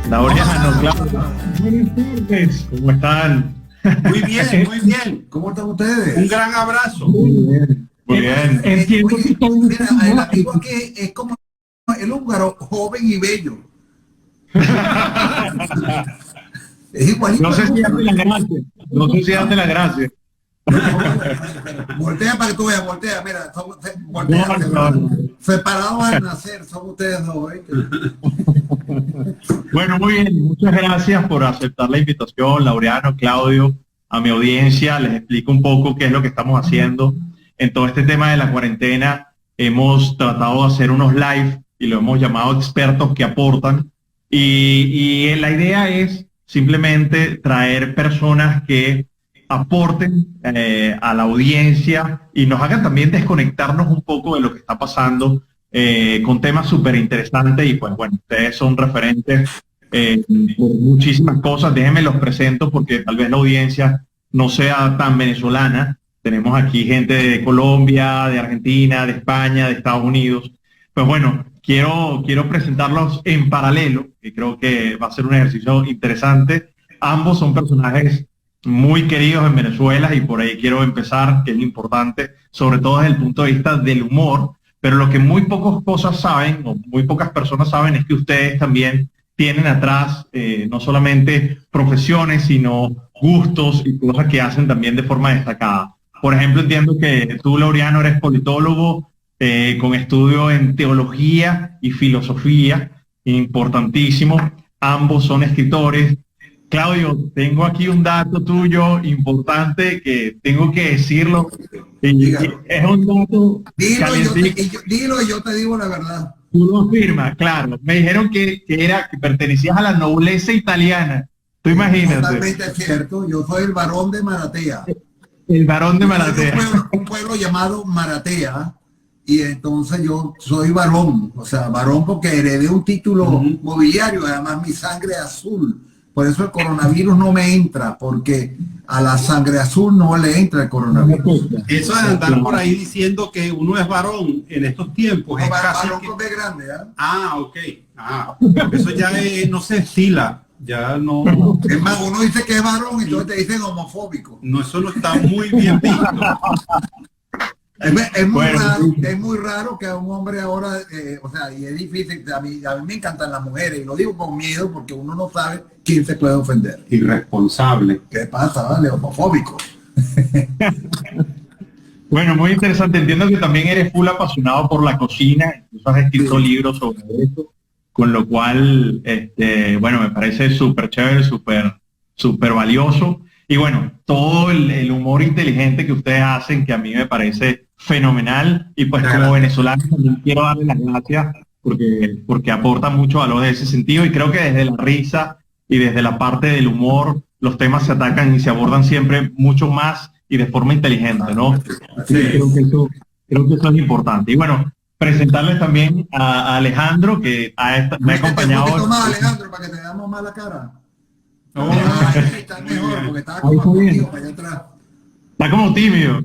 Laureano, Claudio. Buenas tardes. ¿Cómo están? Muy bien, muy bien. ¿Cómo están ustedes? Un gran abrazo. Muy bien. Muy bien. Entiendo que mira, el amigo aquí es como el húngaro, joven y bello. Es igualito. No sé si hace la gracia. No sé si hace la gracia. Voltea para que tú veas, voltea, mira, voltea, No. separados al nacer, son ustedes dos, ¿eh? Bueno, muy bien, muchas gracias por aceptar la invitación, Laureano, Claudio, a mi audiencia. Les explico un poco qué es lo que estamos haciendo. En todo este tema de la cuarentena hemos tratado de hacer unos live y lo hemos llamado expertos que aportan. Y la idea es simplemente traer personas que aporten a la audiencia y nos hagan también desconectarnos un poco de lo que está pasando con temas súper interesantes. Y pues bueno, ustedes son referentes por muchísimas cosas. Déjenme los presento porque tal vez la audiencia no sea tan venezolana. Tenemos aquí gente de Colombia, de Argentina, de España, de Estados Unidos. Pues bueno, quiero presentarlos en paralelo, que creo que va a ser un ejercicio interesante. Ambos son personajes muy queridos en Venezuela y por ahí quiero empezar, que es lo importante, sobre todo desde el punto de vista del humor, pero lo que muy pocas cosas saben, o muy pocas personas saben, es que ustedes también tienen atrás no solamente profesiones, sino gustos y cosas que hacen también de forma destacada. Por ejemplo, entiendo que tú, Laureano, eres politólogo con estudio en teología y filosofía, importantísimo. Ambos son escritores. Claudio, tengo aquí un dato tuyo importante que tengo que decirlo. Y es un dato Dilo y yo te digo la verdad. Tú lo afirmas, claro. Me dijeron que pertenecías a la nobleza italiana. Tú imagínate. Totalmente cierto. Yo soy el varón de Maratea. El varón de Maratea. Un pueblo llamado Maratea. Y entonces yo soy varón. O sea, varón porque heredé un título mobiliario. Además, mi sangre es azul. Por eso el coronavirus no me entra, porque a la sangre azul no le entra el coronavirus. Eso de andar por ahí diciendo que uno es varón en estos tiempos. No, es casi varón de grande, ¿eh? ok. Eso ya no se estila. Ya no. Es más, uno dice que es varón y entonces te dicen homofóbico. No, eso no está muy bien visto. Es muy raro que a un hombre ahora, o sea, y es difícil, a mí me encantan las mujeres, y lo digo con miedo porque uno no sabe quién se puede ofender. Irresponsable. ¿Qué pasa, vale? Homofóbico. Bueno, muy interesante. Entiendo que también eres full apasionado por la cocina, incluso has escrito libros sobre eso, con lo cual, bueno, me parece súper chévere, súper valioso. Y bueno, todo el humor inteligente que ustedes hacen, que a mí me parece fenomenal. Y pues como venezolano también quiero darle las gracias porque aporta mucho valor en ese sentido. Y creo que desde la risa y desde la parte del humor, los temas se atacan y se abordan siempre mucho más y de forma inteligente, ¿no? Sí. Creo que eso es importante. Y bueno, presentarles también a Alejandro, que me ha acompañado. Más, Alejandro, para que te damos más la cara. Está mejor porque estaba como contigo para allá atrás. Está como tímido.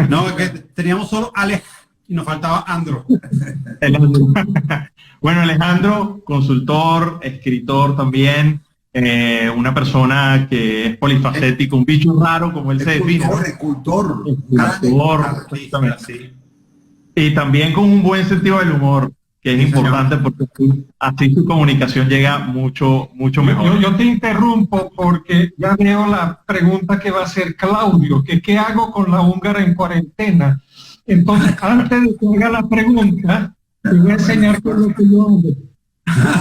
No, es que teníamos solo Alex y nos faltaba Andro. Bueno, Alejandro, consultor, escritor también, una persona que es polifacético, un bicho raro como él se define. Escultor. Exactamente. Y también con un buen sentido del humor, que es importante porque así su comunicación llega mucho mejor. Yo te interrumpo porque ya veo la pregunta que va a hacer Claudio, que qué hago con la húngara en cuarentena. Entonces, antes de que haga la pregunta, te voy a enseñar con lo que yo hago.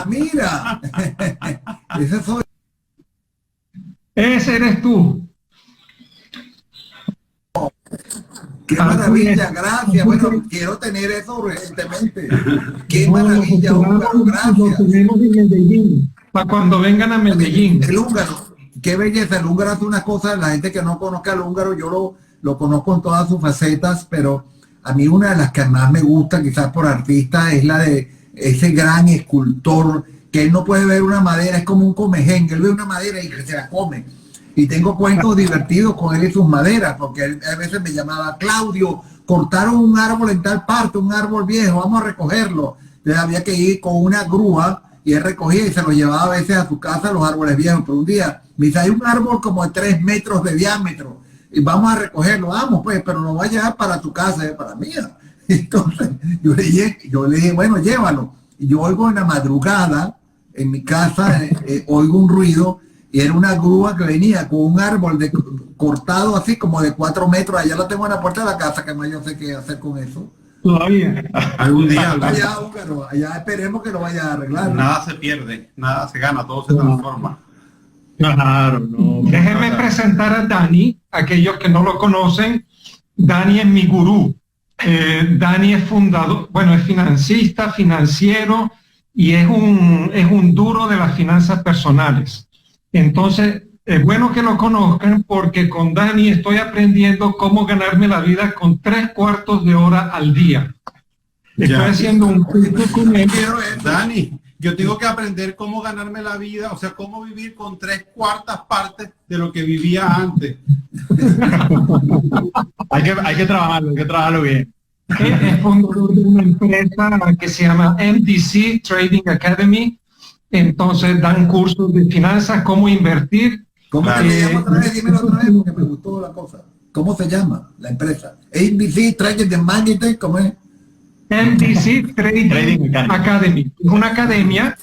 Mira, Ese eres tú. Qué maravilla, gracias. Bueno, quiero tener eso urgentemente. Qué maravilla, húngaro, gracias. Lo tenemos en Medellín, para cuando vengan a Medellín. El húngaro, qué belleza. El húngaro hace una cosa, la gente que no conozca al húngaro, yo lo conozco en todas sus facetas, pero a mí una de las que más me gusta, quizás por artista, es la de ese gran escultor, que él no puede ver una madera, es como un comején, él ve una madera y se la come. Y tengo cuentos divertidos con él y sus maderas, porque él a veces me llamaba: Claudio, cortaron un árbol en tal parte, un árbol viejo, vamos a recogerlo. Entonces había que ir con una grúa y él recogía y se los llevaba a veces a su casa, los árboles viejos. Pero un día me dice, hay un árbol como de 3 metros de diámetro y vamos a recogerlo, vamos pues, pero lo va a llevar para tu casa, para mía. Entonces yo le dije, bueno, llévalo. Y yo oigo en la madrugada, en mi casa, oigo un ruido, y era una grúa que venía con un árbol cortado así como de 4 metros. Allá lo tengo en la puerta de la casa, que más yo sé qué hacer con eso. Todavía. Algún día. Allá esperemos que lo vaya a arreglar. Nada se pierde, nada se gana, todo se transforma. Claro, no. Déjenme presentar a Dani, aquellos que no lo conocen. Dani es mi gurú. Dani es fundador, bueno, es financista, financiero, y es un duro de las finanzas personales. Entonces, es bueno que lo conozcan, porque con Dani estoy aprendiendo cómo ganarme la vida con 3/4 de hora al día. Estoy haciendo un curso con él. Dani, yo tengo que aprender cómo ganarme la vida, o sea, cómo vivir con 3/4 partes de lo que vivía antes. Hay que trabajarlo bien. Es fundador de una empresa que se llama MDC Trading Academy. Entonces dan cursos de finanzas, cómo invertir. ¿Cómo se llama otra vez? Dímelo otra vez porque me gustó la cosa. ¿Cómo se llama la empresa? MDC Trading Academy, ¿cómo es? MDC Trading Academy. Es una academia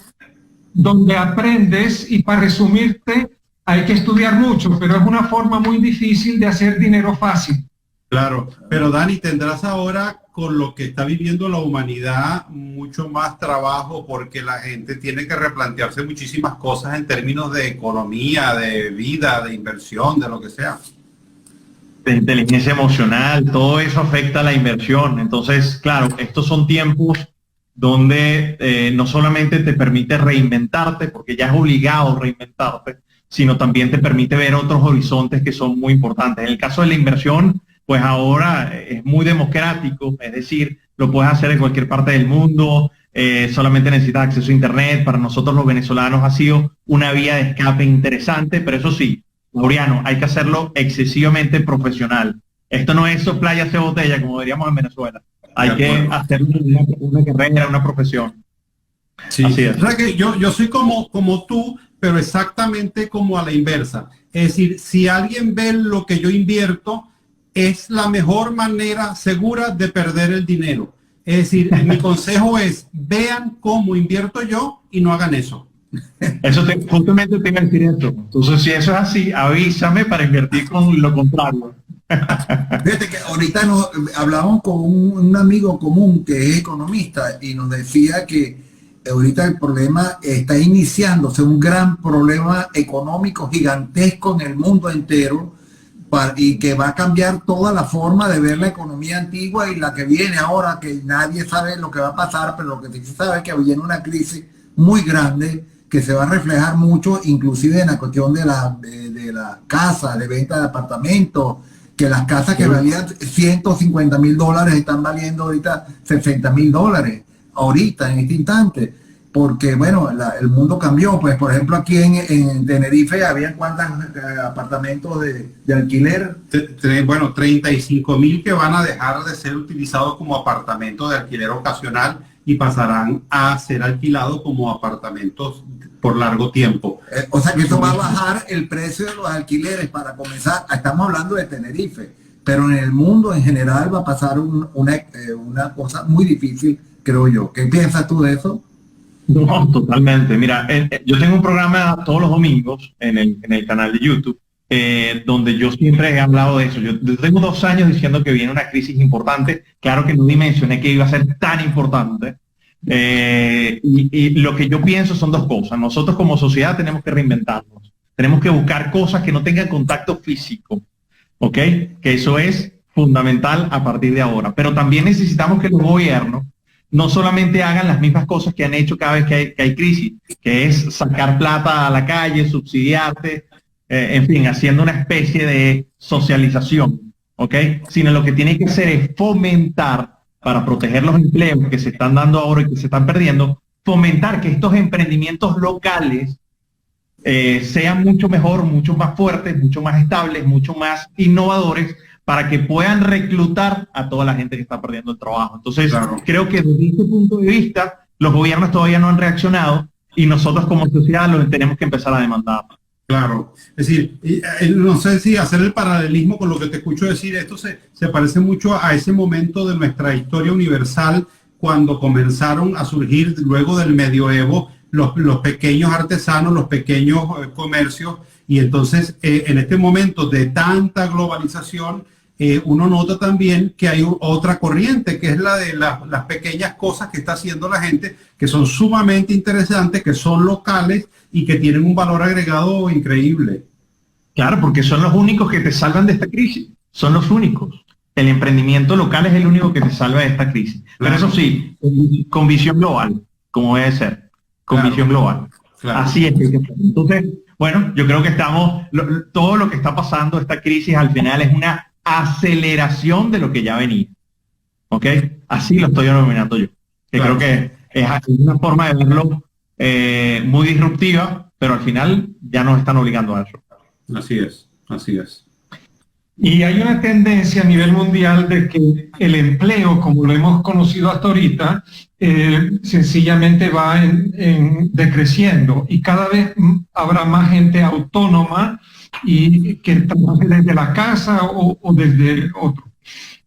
donde aprendes, y para resumirte, hay que estudiar mucho, pero es una forma muy difícil de hacer dinero fácil. Claro, pero Dani, tendrás ahora, con lo que está viviendo la humanidad, mucho más trabajo, porque la gente tiene que replantearse muchísimas cosas en términos de economía, de vida, de inversión, de lo que sea. De inteligencia emocional, todo eso afecta a la inversión. Entonces, claro, estos son tiempos donde no solamente te permite reinventarte, porque ya es obligado reinventarte, sino también te permite ver otros horizontes que son muy importantes. En el caso de la inversión, pues ahora es muy democrático, es decir, lo puedes hacer en cualquier parte del mundo, solamente necesitas acceso a internet. Para nosotros los venezolanos ha sido una vía de escape interesante, pero eso sí, Laureano, hay que hacerlo excesivamente profesional. Esto no es soplar y hacer botella, como diríamos en Venezuela. Hay que hacer una carrera, una profesión. Sí. Así es. O sea que yo soy como tú, pero exactamente como a la inversa. Es decir, si alguien ve lo que yo invierto, es la mejor manera segura de perder el dinero. Es decir, mi consejo es, vean cómo invierto yo y no hagan eso. Justamente te iba a decir esto. Entonces, si eso es así, avísame para invertir con lo contrario. Fíjate que ahorita hablamos con un amigo común que es economista y nos decía que ahorita el problema está iniciándose, un gran problema económico gigantesco en el mundo entero, y que va a cambiar toda la forma de ver la economía antigua y la que viene ahora, que nadie sabe lo que va a pasar, pero lo que sí se sabe es que viene una crisis muy grande que se va a reflejar mucho, inclusive en la cuestión de la casa, de venta de apartamentos, que las casas que valían $150,000 están valiendo ahorita $60,000, ahorita, en este instante. Porque, bueno, el mundo cambió. Pues, por ejemplo, aquí en Tenerife había cuántos apartamentos de alquiler. Bueno, 35,000 que van a dejar de ser utilizados como apartamentos de alquiler ocasional y pasarán a ser alquilados como apartamentos por largo tiempo. O sea que eso va a bajar el precio de los alquileres para comenzar. Estamos hablando de Tenerife, pero en el mundo en general va a pasar una cosa muy difícil, creo yo. ¿Qué piensas tú de eso? No, totalmente. Mira, yo tengo un programa todos los domingos en el canal de YouTube, donde yo siempre he hablado de eso. Yo tengo 2 años diciendo que viene una crisis importante. Claro que no dimensioné que iba a ser tan importante. Y lo que yo pienso son 2 cosas. Nosotros como sociedad tenemos que reinventarnos. Tenemos que buscar cosas que no tengan contacto físico. ¿Ok? Que eso es fundamental a partir de ahora. Pero también necesitamos que los gobiernos no solamente hagan las mismas cosas que han hecho cada vez que hay crisis, que es sacar plata a la calle, subsidiarte, en fin, haciendo una especie de socialización, ¿ok? Sino lo que tiene que hacer es fomentar, para proteger los empleos que se están dando ahora y que se están perdiendo, fomentar que estos emprendimientos locales sean mucho mejor, mucho más fuertes, mucho más estables, mucho más innovadores, para que puedan reclutar a toda la gente que está perdiendo el trabajo. Entonces, claro, creo que desde este punto de vista, los gobiernos todavía no han reaccionado, y nosotros como sociedad lo tenemos que empezar a demandar. Claro, es decir, no sé si hacer el paralelismo con lo que te escucho decir, esto se parece mucho a ese momento de nuestra historia universal cuando comenzaron a surgir luego del medioevo los pequeños artesanos, los pequeños comercios, y entonces en este momento de tanta globalización, uno nota también que hay otra corriente, que es la de las pequeñas cosas que está haciendo la gente, que son sumamente interesantes, que son locales y que tienen un valor agregado increíble. Claro, porque son los únicos que te salvan de esta crisis, son los únicos. El emprendimiento local es el único que te salva de esta crisis. Pero eso sí, con visión global, como debe ser, con visión global. Claro. Así es. Entonces, bueno, yo creo que todo lo que está pasando, esta crisis al final es una aceleración de lo que ya venía. ¿Ok? Así lo estoy denominando yo. Que creo que es una forma de verlo muy disruptiva, pero al final ya nos están obligando a eso. Así es, así es. Y hay una tendencia a nivel mundial de que el empleo, como lo hemos conocido hasta ahorita, sencillamente va decreciendo, y cada vez habrá más gente autónoma y que trabaje desde la casa o desde otro.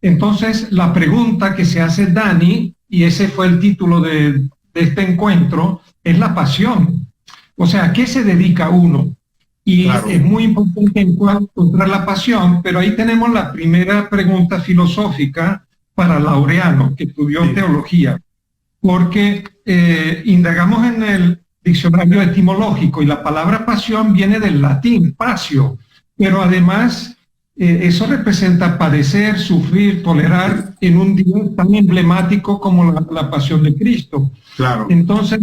Entonces, la pregunta que se hace Dani, y ese fue el título de este encuentro, es la pasión. O sea, ¿a qué se dedica uno? Y claro, es muy importante encontrar la pasión, pero ahí tenemos la primera pregunta filosófica para Laureano, que estudió teología, porque indagamos en el diccionario etimológico y la palabra pasión viene del latín, pasio, pero además eso representa padecer, sufrir, tolerar en un día tan emblemático como la pasión de Cristo. Claro. Entonces,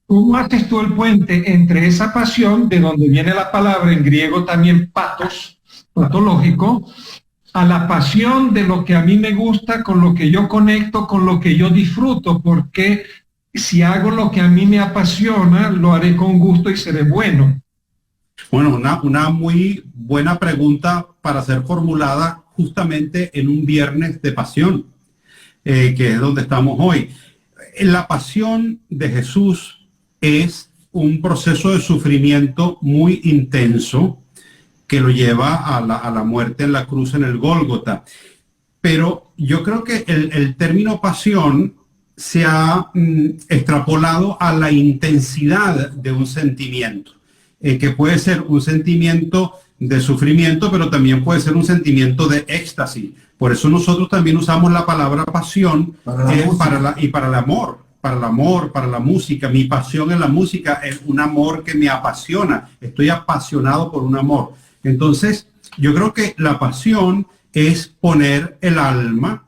¿cómo haces tú el puente entre esa pasión, de donde viene la palabra en griego también patos, patológico, a la pasión de lo que a mí me gusta, con lo que yo conecto, con lo que yo disfruto? Porque si hago lo que a mí me apasiona, lo haré con gusto y seré bueno. Bueno, una muy buena pregunta para ser formulada justamente en un viernes de pasión, que es donde estamos hoy. La pasión de Jesús es un proceso de sufrimiento muy intenso que lo lleva a la muerte en la cruz en el Gólgota. Pero yo creo que el término pasión se ha extrapolado a la intensidad de un sentimiento, que puede ser un sentimiento de sufrimiento, pero también puede ser un sentimiento de éxtasis. Por eso nosotros también usamos la palabra pasión para el amor. Para el amor, para la música. Mi pasión en la música es un amor que me apasiona. Estoy apasionado por un amor. Entonces, yo creo que la pasión es poner el alma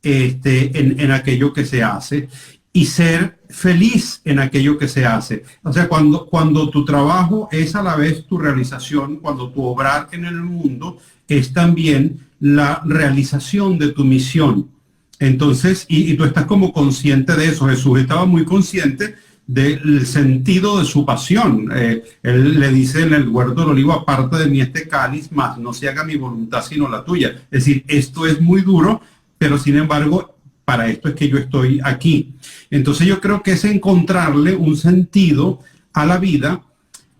en aquello que se hace y ser feliz en aquello que se hace. O sea, cuando tu trabajo es a la vez tu realización, cuando tu obrar en el mundo es también la realización de tu misión. Entonces, y tú estás como consciente de eso. Jesús estaba muy consciente del sentido de su pasión. Él le dice en el huerto del olivo: aparte de mí este cáliz, mas no se haga mi voluntad sino la tuya. Es decir, esto es muy duro, pero sin embargo, para esto es que yo estoy aquí. Entonces yo creo que es encontrarle un sentido a la vida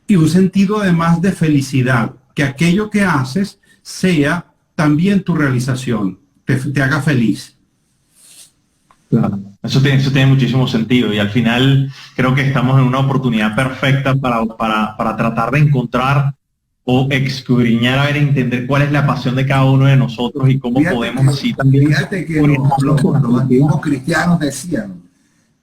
y un sentido además de felicidad, que aquello que haces sea también tu realización, te haga feliz. Claro, eso tiene muchísimo sentido, y al final creo que estamos en una oportunidad perfecta para tratar de encontrar o escudriñar, a ver, entender cuál es la pasión de cada uno de nosotros y cómo podemos así también. Fíjate que los antiguos cristianos decían: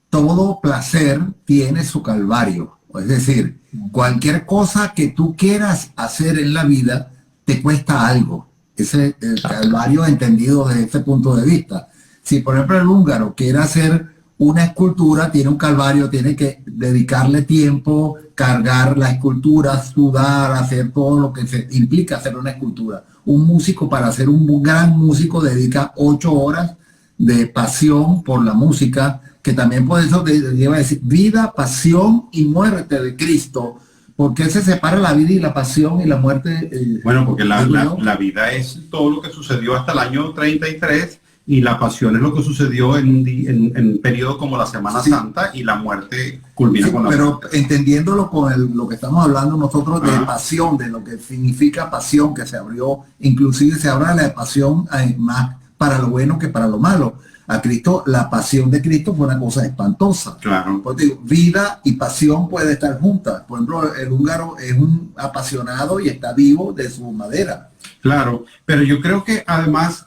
todo placer tiene su calvario. Es decir, cualquier cosa que tú quieras hacer en la vida te cuesta algo. Ese el calvario entendido desde ese punto de vista. Si por ejemplo el húngaro quiere hacer una escultura, tiene un calvario, tiene que dedicarle tiempo, cargar la escultura, sudar, hacer todo lo que se implica hacer una escultura. Un músico, para ser un gran músico, dedica 8 horas de pasión por la música, que también por eso lleva a decir vida, pasión y muerte de Cristo. ¿Por qué se separa la vida y la pasión y la muerte? Bueno, porque la vida es todo lo que sucedió hasta el año 33, y la pasión es lo que sucedió en un periodo como la Semana Santa, y la muerte culmina con la pero muerte. entendiéndolo con lo que estamos hablando nosotros de Ajá. pasión, de lo que significa pasión, que se abrió, inclusive se habla de la pasión más para lo bueno que para lo malo. A Cristo, la pasión de Cristo fue una cosa espantosa. Claro. Porque digo, vida y pasión puede estar juntas. Por ejemplo, el húngaro es un apasionado y está vivo de su madera. Claro, pero yo creo que además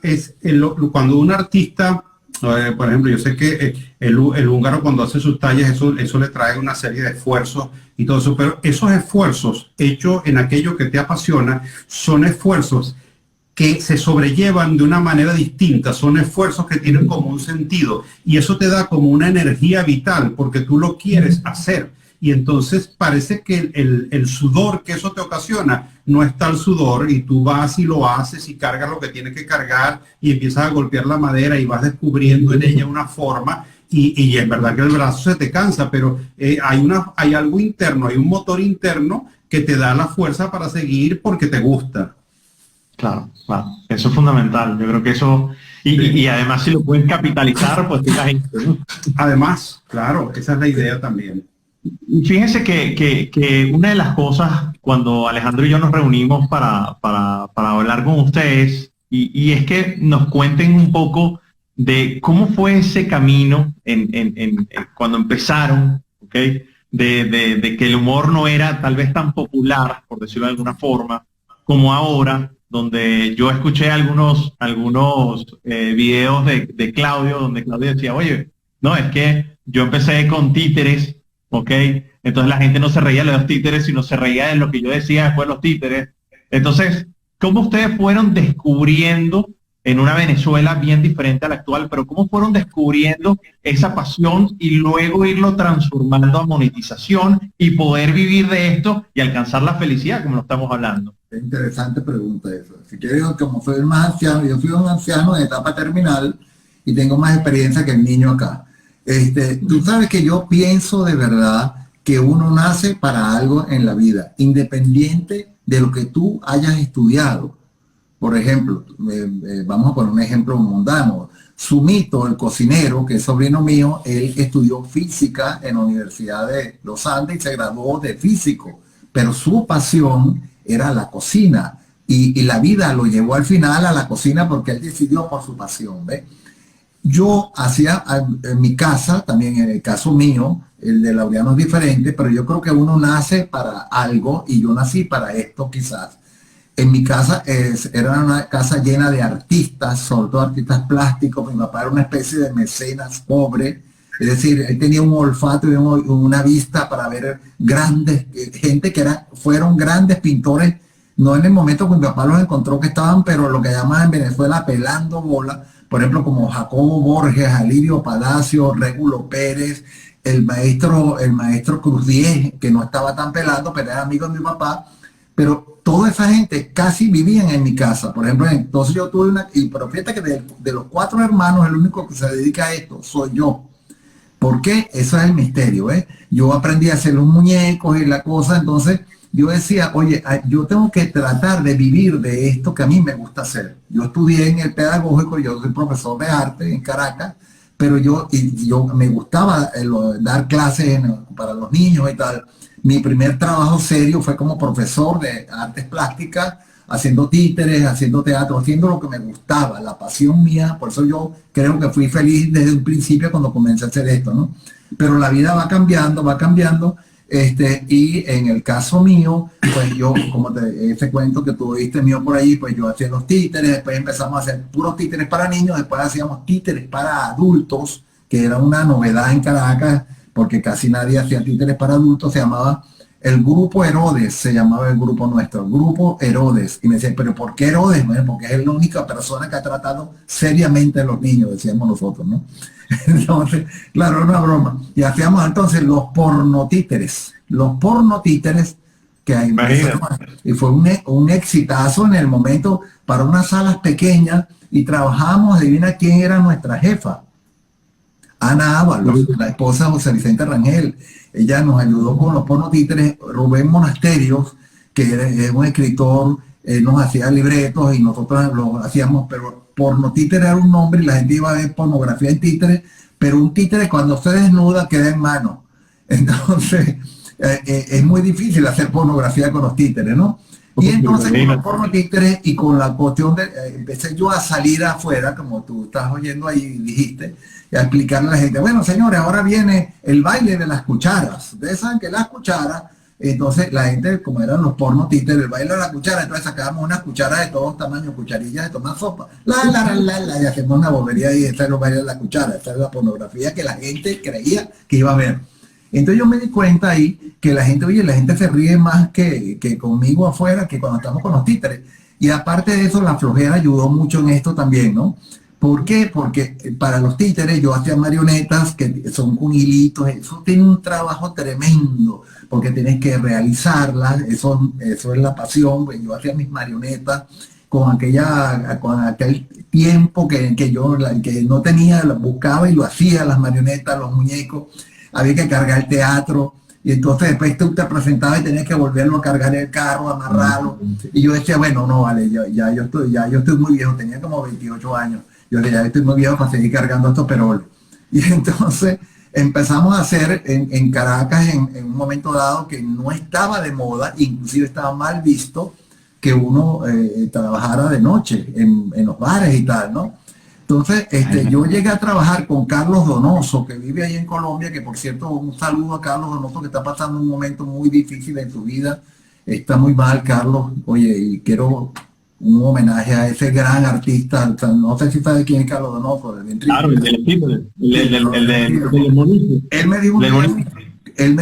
cuando un artista, por ejemplo, yo sé que el húngaro cuando hace sus tallas, eso le trae una serie de esfuerzos y todo eso, pero esos esfuerzos hechos en aquello que te apasiona son esfuerzos que se sobrellevan de una manera distinta, son esfuerzos que tienen como un sentido, y eso te da como una energía vital porque tú lo quieres hacer. Y entonces parece que el sudor que eso te ocasiona no es tal sudor, y tú vas y lo haces y cargas lo que tienes que cargar y empiezas a golpear la madera y vas descubriendo en ella una forma, y es verdad que el brazo se te cansa, pero hay algo interno, hay un motor interno que te da la fuerza para seguir porque te gusta. Claro, claro, eso es fundamental. Yo creo que eso, y además si lo puedes capitalizar, pues la gente, ¿no? Además, claro, esa es la idea también. Y fíjense que una de las cosas cuando Alejandro y yo nos reunimos para hablar con ustedes, y es que nos cuenten un poco de cómo fue ese camino cuando empezaron, ¿ok? De que el humor no era tal vez tan popular, por decirlo de alguna forma, como ahora, donde yo escuché algunos videos de Claudio, donde Claudio decía, oye, no, es que yo empecé con títeres, ¿ok? Entonces la gente no se reía de los títeres, sino se reía de lo que yo decía después de los títeres. Entonces, ¿cómo ustedes fueron descubriendo en una Venezuela bien diferente a la actual, pero cómo fueron descubriendo esa pasión y luego irlo transformando a monetización y poder vivir de esto y alcanzar la felicidad, como lo estamos hablando? Es interesante pregunta eso. Si quieres, como soy el más anciano, yo soy un anciano de etapa terminal y tengo más experiencia que el niño acá. Tú sabes que yo pienso de verdad que uno nace para algo en la vida, independiente de lo que tú hayas estudiado. Por ejemplo, vamos a poner un ejemplo mundano. Sumito, el cocinero, que es sobrino mío, él estudió física en la Universidad de los Andes y se graduó de físico, pero su pasión era la cocina, y la vida lo llevó al final a la cocina porque él decidió por su pasión, ¿ves? Yo hacía en mi casa, también en el caso mío, el de Laureano es diferente, pero yo creo que uno nace para algo, y yo nací para esto quizás. En mi casa era una casa llena de artistas, sobre todo artistas plásticos. Mi papá era una especie de mecenas pobre, es decir, él tenía un olfato y una vista para ver grandes, gente que fueron grandes pintores, no en el momento que mi papá los encontró que estaban, pero lo que llaman en Venezuela pelando bola, por ejemplo, como Jacobo Borges, Alirio Palacio, Régulo Pérez, el maestro Cruz Diez, que no estaba tan pelando, pero era amigo de mi papá. Pero toda esa gente casi vivían en mi casa. Por ejemplo, entonces yo tuve pero fíjate que de los 4 hermanos, el único que se dedica a esto soy yo. ¿Por qué? Eso es el misterio, ¿eh? Yo aprendí a hacer los muñecos y la cosa, entonces yo decía, oye, yo tengo que tratar de vivir de esto que a mí me gusta hacer. Yo estudié en el pedagógico, yo soy profesor de arte en Caracas, pero yo me gustaba dar clases para los niños y tal. Mi primer trabajo serio fue como profesor de artes plásticas, haciendo títeres, haciendo teatro, haciendo lo que me gustaba, la pasión mía. Por eso yo creo que fui feliz desde un principio cuando comencé a hacer esto, ¿no? Pero la vida va cambiando, y en el caso mío, pues yo, como ese cuento que tú viste mío por ahí, pues yo hacía los títeres, después empezamos a hacer puros títeres para niños, después hacíamos títeres para adultos, que era una novedad en Caracas, porque casi nadie hacía títeres para adultos. Se llamaba el Grupo Herodes, se llamaba el grupo nuestro, el Grupo Herodes. Y me decían, ¿pero por qué Herodes? Bueno, porque es la única persona que ha tratado seriamente a los niños, decíamos nosotros, ¿no? Entonces, claro, era una broma. Y hacíamos entonces los pornotíteres que hay. Y fue un exitazo en el momento para unas salas pequeñas, y trabajamos, adivina quién era nuestra jefa. Ana Ábalos, la esposa de José Vicente Rangel. Ella nos ayudó con los pornotíteres. Rubén Monasterios, que es un escritor, nos hacía libretos y nosotros los hacíamos, pero porno títere era un nombre y la gente iba a ver pornografía en títere, pero un títere cuando se desnuda queda en mano. Entonces, es muy difícil hacer pornografía con los títeres, ¿no? Y entonces con los porno títeres y con la cuestión de, empecé yo a salir afuera, como tú estás oyendo ahí, dijiste, y a explicarle a la gente, bueno, señores, ahora viene el baile de las cucharas. Ustedes saben que las cucharas, entonces la gente, como eran los porno títeres, el baile de la cuchara, entonces sacábamos unas cucharas de todos tamaños, cucharillas de tomar sopa, y hacemos una bobería y esa es el baile de la cuchara, esa es la pornografía que la gente creía que iba a ver. Entonces yo me di cuenta ahí que la gente, oye, la gente se ríe más que conmigo afuera que cuando estamos con los títeres. Y aparte de eso, la flojera ayudó mucho en esto también, ¿no? ¿Por qué? Porque para los títeres yo hacía marionetas que son con hilitos, eso tiene un trabajo tremendo, porque tienes que realizarlas, eso es la pasión, pues yo hacía mis marionetas con aquel tiempo que yo que no tenía, buscaba y lo hacía, las marionetas, los muñecos. Había que cargar el teatro, y entonces después tú te presentabas y tenías que volverlo a cargar el carro, amarrarlo, y yo decía, bueno, no, vale, yo estoy muy viejo, tenía como 28 años, yo decía, ya estoy muy viejo para seguir cargando estos peroles. Y entonces empezamos a hacer en Caracas, en un momento dado que no estaba de moda, inclusive estaba mal visto que uno trabajara de noche en los bares y tal, ¿no? Entonces, yo llegué a trabajar con Carlos Donoso, que vive ahí en Colombia, que por cierto, un saludo a Carlos Donoso, que está pasando un momento muy difícil en su vida. Está muy mal, Carlos. Oye, y quiero un homenaje a ese gran artista. O sea, no sé si sabe quién es Carlos Donoso. Claro, el del monito. Él me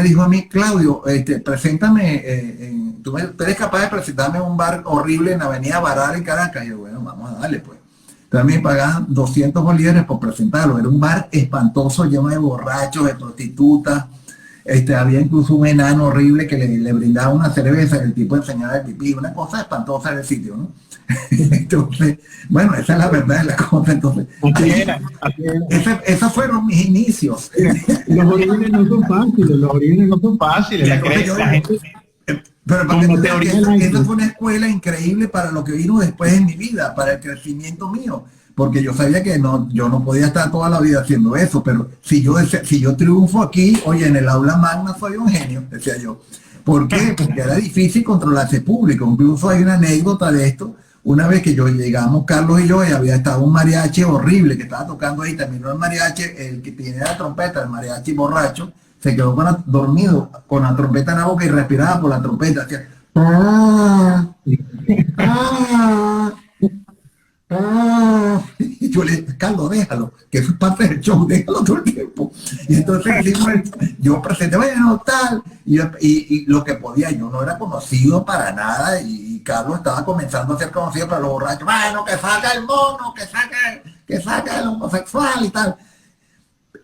dijo a mí, Claudio, preséntame, tú eres capaz de presentarme en un bar horrible en la Avenida Baral en Caracas. Y yo, bueno, vamos a darle, pues. También pagaban 200 bolívares por presentarlo. Era un bar espantoso, lleno de borrachos, de prostitutas. Había incluso un enano horrible que le brindaba una cerveza y el tipo enseñaba el pipí. Una cosa espantosa del sitio, ¿no? Entonces, bueno, esa es la verdad de la cosa. Entonces, esos fueron mis inicios. Los orígenes no son fáciles, La gente... Pero para que esta fue una escuela increíble para lo que vino después en mi vida, para el crecimiento mío, porque yo sabía que yo no podía estar toda la vida haciendo eso, pero si yo triunfo aquí, oye, en el aula magna soy un genio, decía yo. ¿Por qué? Porque era difícil controlar ese público. Incluso hay una anécdota de esto. Una vez que llegamos, Carlos y yo, y había estado un mariachi horrible que estaba tocando ahí, terminó el mariachi, el que tiene la trompeta, el mariachi borracho, se quedó dormido con la trompeta en la boca y respiraba por la trompeta. Hacía, y yo le dije, Carlos, déjalo, que eso es parte del show, déjalo todo el tiempo. Y entonces yo presenté, bueno, tal, y lo que podía, yo no era conocido para nada, y Carlos estaba comenzando a ser conocido para los borrachos, bueno, que salga el mono, que salga el homosexual y tal.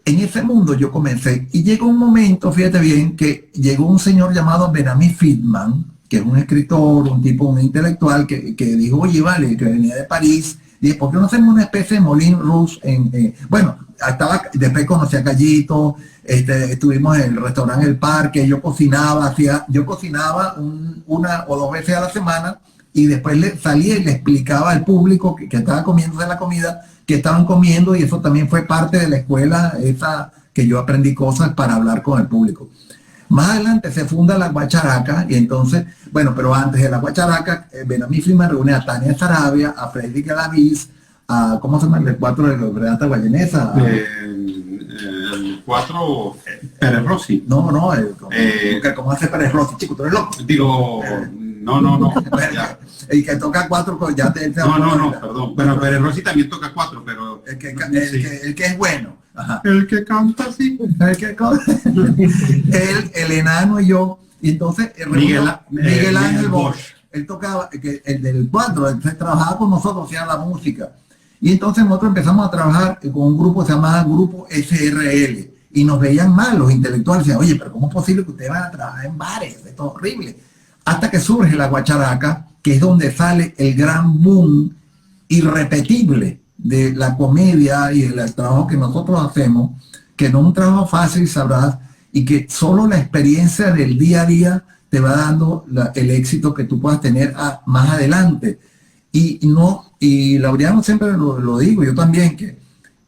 En ese mundo yo comencé y llegó un momento, fíjate bien, que llegó un señor llamado Benjamin Friedman, que es un escritor, un intelectual que dijo, oye, vale, que venía de París, y dije, ¿por qué no hacemos una especie de Moulin Rouge? Bueno, después conocí a Callito, estuvimos en el restaurante El Parque, yo cocinaba una o dos veces a la semana, y después salía y le explicaba al público que estaba comiéndose la comida, que estaban comiendo, y eso también fue parte de la escuela esa que yo aprendí cosas para hablar con el público. Más adelante se funda la Guacharaca, y entonces, bueno, pero antes de la Guacharaca, Benjamin Friedman reúne a Tania Sarabia, a Freddy Galaviz, a, ¿cómo se llama? El 4 de la Renata Guayanesa. El 4, Pérez Rossi. No, ¿cómo hace Pérez Rossi? Chico, tú eres loco. Digo, no. El que toca 4, ya te... No, perdón. Bueno, Pérez Rossi también toca 4, pero... El que es bueno. Ajá. El que canta así. El enano y yo. Y entonces Miguel Ángel Bosch. Él tocaba, el del 4, él trabajaba con nosotros, hacía la música. Y entonces nosotros empezamos a trabajar con un grupo que se llamaba Grupo SRL. Y nos veían mal los intelectuales. Decían, oye, pero ¿cómo es posible que ustedes van a trabajar en bares? Esto es horrible. Hasta que surge la Guacharaca, que es donde sale el gran boom irrepetible de la comedia y el trabajo que nosotros hacemos, que no es un trabajo fácil, sabrás, y que solo la experiencia del día a día te va dando el éxito que tú puedas tener más adelante. Y no Y Laureano siempre lo digo, yo también, que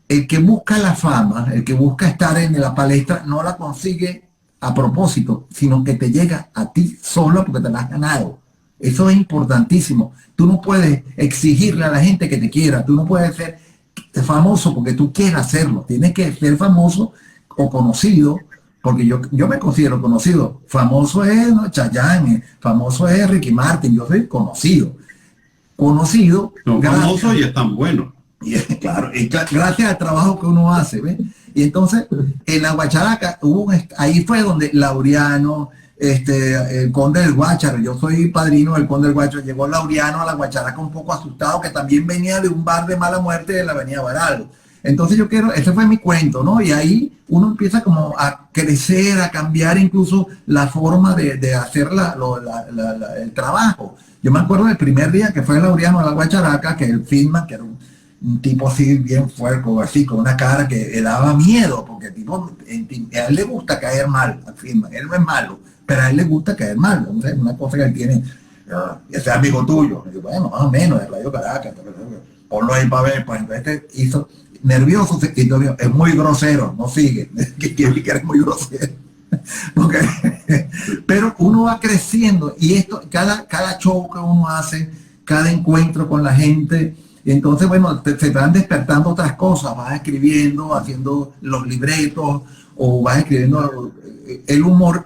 el que busca la fama, el que busca estar en la palestra, no la consigue a propósito, sino que te llega a ti solo porque te la has ganado. Eso es importantísimo. Tú no puedes exigirle a la gente que te quiera, tú no puedes ser famoso porque tú quieras hacerlo, tienes que ser famoso o conocido, porque yo me considero conocido. Famoso es, ¿no?, Chayanne, famoso es Ricky Martin, yo soy conocido. Conocido. Son famosos y están buenos. Y, claro, y gracias al trabajo que uno hace, ¿ves? Y entonces, en la Guacharaca, ahí fue donde Laureano, el Conde del Guácharo, yo soy padrino del Conde del Guácharo, llegó Laureano a la Guacharaca un poco asustado, que también venía de un bar de mala muerte de la avenida Baral. Entonces ese fue mi cuento, ¿no? Y ahí uno empieza como a crecer, a cambiar incluso la forma de hacer el trabajo. Yo me acuerdo del primer día que fue Laureano a la Guacharaca, que él filma, que era un tipo así bien fuerte, así, con una cara que le daba miedo, porque tipo, a él le gusta caer mal, al filma, él no es malo, pero a él le gusta caer mal, entonces una cosa que él tiene, ese amigo tuyo, y yo, bueno, más o menos, de Radio Caracas, ponlo ahí para ver, pues entonces hizo nervioso, y yo, es muy grosero, no sigue, que eres muy grosero. Porque, pero uno va creciendo y esto, cada show que uno hace, cada encuentro con la gente, entonces bueno, se van despertando otras cosas, vas escribiendo, haciendo los libretos, o vas escribiendo el humor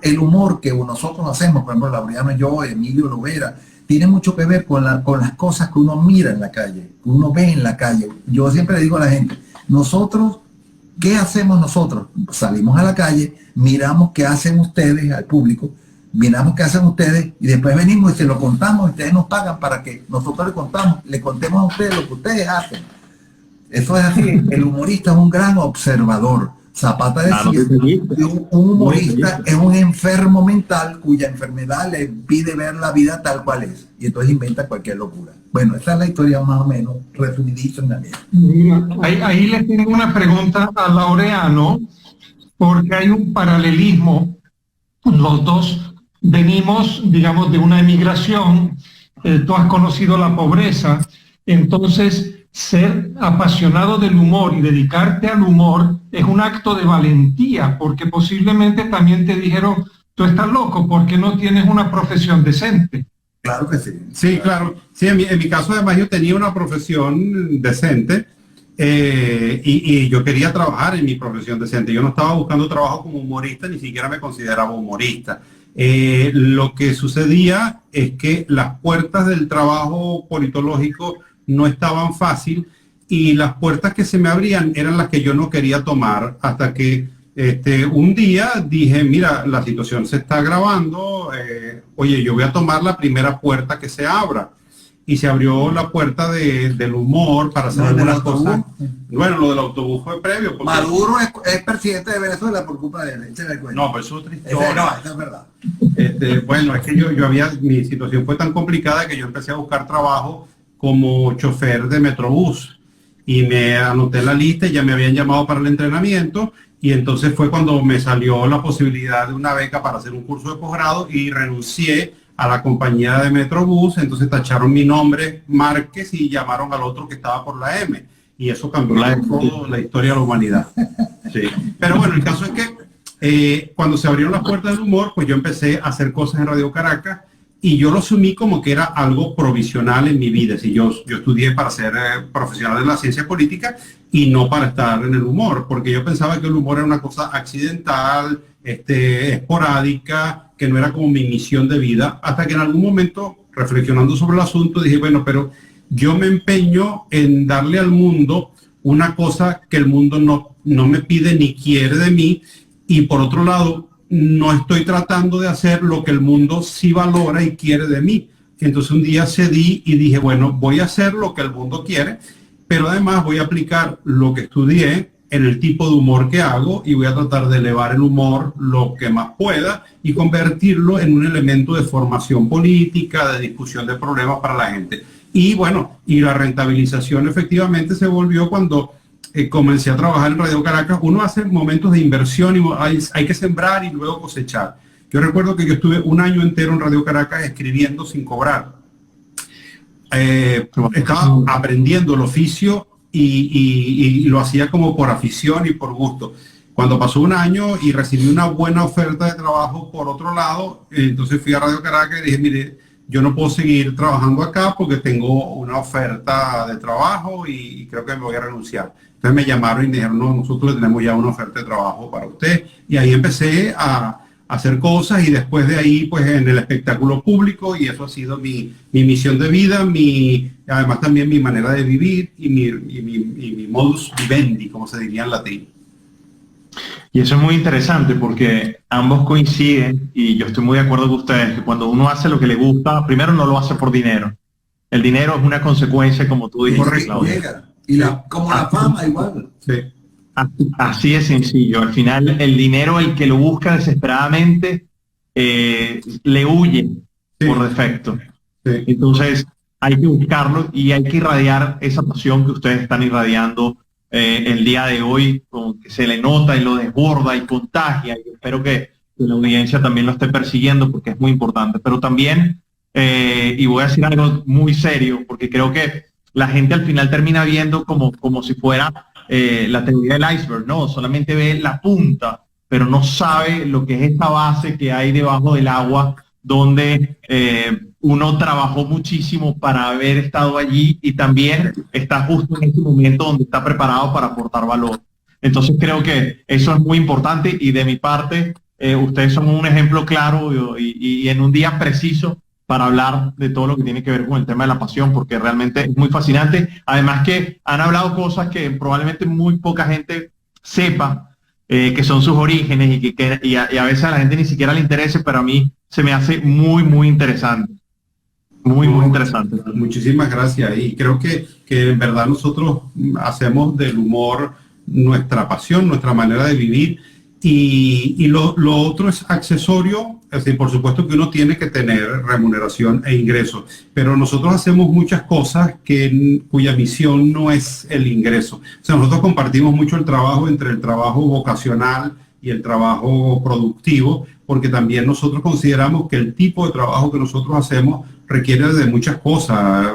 que nosotros hacemos, por ejemplo, Laureano y yo, Emilio Lovera, tiene mucho que ver con las cosas que uno mira en la calle, que uno ve en la calle. Yo siempre le digo a la gente, nosotros, ¿qué hacemos nosotros? Salimos a la calle, miramos qué hacen ustedes al público, miramos qué hacen ustedes y después venimos y se lo contamos y ustedes nos pagan para que nosotros le contemos a ustedes lo que ustedes hacen. Eso es así. El humorista es un gran observador. Zapata decía que un humorista es un enfermo mental cuya enfermedad le impide ver la vida tal cual es. Y entonces inventa cualquier locura. Bueno, esa es la historia más o menos resumidita en la mía. Ahí les tengo una pregunta a Laureano, porque hay un paralelismo. Los dos venimos, digamos, de una emigración. Tú has conocido la pobreza. Entonces, ser apasionado del humor y dedicarte al humor es un acto de valentía, porque posiblemente también te dijeron, tú estás loco porque no tienes una profesión decente. Claro que sí. Sí, claro. Sí, en mi caso además yo tenía una profesión decente y yo quería trabajar en mi profesión decente. Yo no estaba buscando trabajo como humorista, ni siquiera me consideraba humorista. Lo que sucedía es que las puertas del trabajo politológico no estaban fácil y las puertas que se me abrían eran las que yo no quería tomar hasta que un día dije, mira, la situación se está agravando, oye, yo voy a tomar la primera puerta que se abra. Y se abrió la puerta del humor para hacer algunas cosas. Bueno, lo del autobús fue previo. Maduro es presidente de Venezuela por culpa de él. No, pero eso es otra historia. No, eso es verdad. Bueno, es que mi situación fue tan complicada que yo empecé a buscar trabajo como chofer de Metrobús y me anoté en la lista y ya me habían llamado para el entrenamiento y entonces fue cuando me salió la posibilidad de una beca para hacer un curso de posgrado y renuncié a la compañía de Metrobús, entonces tacharon mi nombre Márquez y llamaron al otro que estaba por la M y eso cambió toda la historia de la humanidad. Sí. Pero bueno, el caso es que cuando se abrieron las puertas del humor, pues yo empecé a hacer cosas en Radio Caracas y yo lo asumí como que era algo provisional en mi vida. Si yo estudié para ser profesional de la ciencia política y no para estar en el humor, porque yo pensaba que el humor era una cosa accidental, esporádica, que no era como mi misión de vida, hasta que en algún momento, reflexionando sobre el asunto, dije, bueno, pero yo me empeño en darle al mundo una cosa que el mundo no me pide ni quiere de mí, y por otro lado, no estoy tratando de hacer lo que el mundo sí valora y quiere de mí. Entonces un día cedí y dije, bueno, voy a hacer lo que el mundo quiere, pero además voy a aplicar lo que estudié en el tipo de humor que hago y voy a tratar de elevar el humor lo que más pueda y convertirlo en un elemento de formación política, de discusión de problemas para la gente. Y bueno, y la rentabilización efectivamente se volvió cuando comencé a trabajar en Radio Caracas. Uno hace momentos de inversión y hay que sembrar y luego cosechar. Yo recuerdo que yo estuve un año entero en Radio Caracas escribiendo sin cobrar. estaba aprendiendo el oficio y lo hacía como por afición y por gusto. Cuando pasó un año y recibí una buena oferta de trabajo por otro lado, entonces fui a Radio Caracas y dije, mire, yo no puedo seguir trabajando acá porque tengo una oferta de trabajo y creo que me voy a renunciar. Entonces me llamaron y me dijeron, no, nosotros le tenemos ya una oferta de trabajo para usted. Y ahí empecé a hacer cosas y después de ahí, pues en el espectáculo público, y eso ha sido mi misión de vida, además también mi manera de vivir y mi modus vivendi, como se diría en latín. Y eso es muy interesante porque ambos coinciden, y yo estoy muy de acuerdo con ustedes, que cuando uno hace lo que le gusta, primero no lo hace por dinero. El dinero es una consecuencia, como tú dijiste, Claudio. Y como la fama igual. Sí. Así de sencillo. Al final, el dinero, el que lo busca desesperadamente, le huye por defecto. Sí. Entonces, hay que buscarlo y hay que irradiar esa pasión que ustedes están irradiando el día de hoy, con que se le nota y lo desborda y contagia. Y espero que la audiencia también lo esté persiguiendo porque es muy importante. Pero también, y voy a decir algo muy serio, porque creo que la gente al final termina viendo como si fuera la teoría del iceberg, ¿no? Solamente ve la punta, pero no sabe lo que es esta base que hay debajo del agua, donde uno trabajó muchísimo para haber estado allí y también está justo en este momento donde está preparado para aportar valor. Entonces creo que eso es muy importante y de mi parte, ustedes son un ejemplo claro y en un día preciso para hablar de todo lo que tiene que ver con el tema de la pasión, porque realmente es muy fascinante. Además que han hablado cosas que probablemente muy poca gente sepa, que son sus orígenes y a veces a la gente ni siquiera le interese, pero a mí se me hace muy, muy interesante. Muy, muy interesante. Muchísimas gracias. Y creo que en verdad nosotros hacemos del humor nuestra pasión, nuestra manera de vivir. Y lo otro es accesorio, es decir, por supuesto que uno tiene que tener remuneración e ingresos, pero nosotros hacemos muchas cosas cuya misión no es el ingreso. O sea, nosotros compartimos mucho el trabajo entre el trabajo vocacional y el trabajo productivo, porque también nosotros consideramos que el tipo de trabajo que nosotros hacemos requiere de muchas cosas.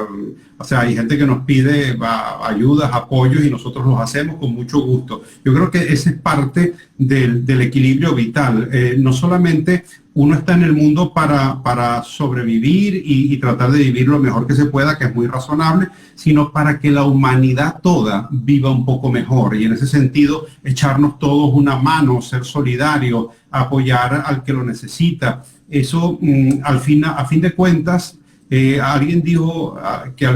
O sea, hay gente que nos pide ayudas, apoyos y nosotros los hacemos con mucho gusto. Yo creo que esa es parte del equilibrio vital. No solamente uno está en el mundo para sobrevivir y tratar de vivir lo mejor que se pueda, que es muy razonable, sino para que la humanidad toda viva un poco mejor. Y en ese sentido, echarnos todos una mano, ser solidarios, apoyar al que lo necesita. Eso, a fin de cuentas, alguien dijo que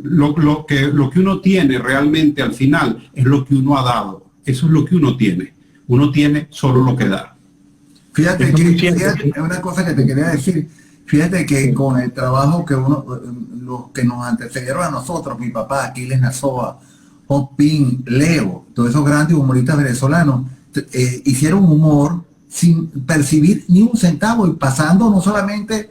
lo que uno tiene realmente al final es lo que uno ha dado. Eso es lo que uno tiene. Uno tiene solo lo que da. Fíjate, es una cosa que te quería decir. Fíjate que con el trabajo que los que nos antecedieron a nosotros, mi papá, Aquiles Nazoa, Opin, Leo, todos esos grandes humoristas venezolanos, hicieron humor sin percibir ni un centavo y pasando no solamente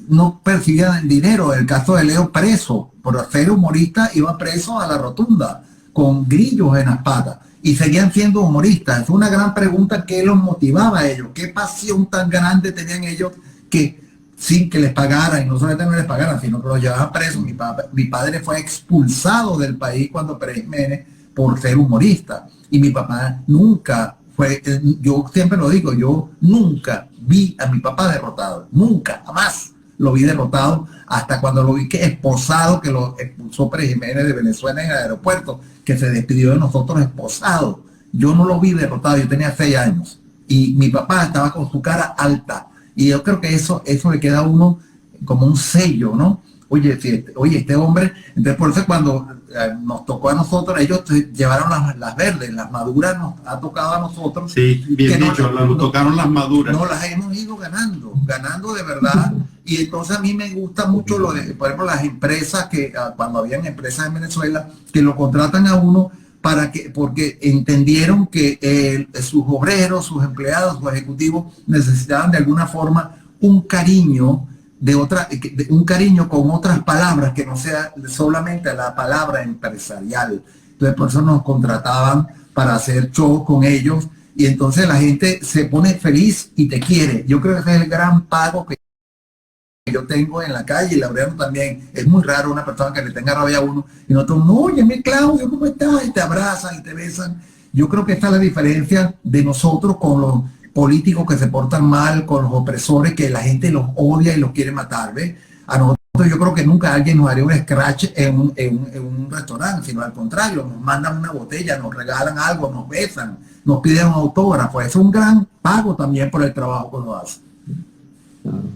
no percibían dinero. El caso de Leo, preso por ser humorista, iba preso a la rotunda con grillos en las patas y seguían siendo humoristas. Es una gran pregunta: ¿qué los motivaba a ellos? ¿Qué pasión tan grande tenían ellos que sin que les pagaran, y no solamente no les pagaran, sino que los llevaban presos? Mi padre fue expulsado del país cuando Pérez Jiménez por ser humorista, y mi papá nunca fue, yo siempre lo digo, yo nunca vi a mi papá derrotado, nunca, jamás lo vi derrotado, hasta cuando lo vi que esposado, que lo expulsó Pérez Jiménez de Venezuela en el aeropuerto, que se despidió de nosotros esposado. Yo no lo vi derrotado, yo tenía 6 años y mi papá estaba con su cara alta, y yo creo que eso le queda a uno como un sello, ¿no? Oye, este hombre. Entonces por eso cuando nos tocó a nosotros, ellos llevaron las verdes, las maduras nos ha tocado a nosotros. Sí, bien dicho, nos tocaron las maduras. No, las hemos ido ganando de verdad. Y entonces a mí me gusta mucho lo de, por ejemplo, las empresas que cuando habían empresas en Venezuela que lo contratan a uno porque entendieron que sus obreros, sus empleados, sus ejecutivos necesitaban de alguna forma un cariño un cariño con otras palabras que no sea solamente la palabra empresarial. Entonces por eso nos contrataban para hacer show con ellos, y entonces la gente se pone feliz y te quiere. Yo creo que ese es el gran pago que yo tengo en la calle, y Laureano también. Es muy raro una persona que le tenga rabia a uno y nosotros, no, oye, Claudio, ¿cómo estás? Y te abrazan y te besan. Yo creo que esta es la diferencia de nosotros con los políticos que se portan mal, con los opresores que la gente los odia y los quiere matar, ¿ves? A nosotros yo creo que nunca alguien nos haría un scratch en un restaurante, sino al contrario, nos mandan una botella, nos regalan algo, nos besan, nos piden un autógrafo. Eso es un gran pago también por el trabajo que uno hace.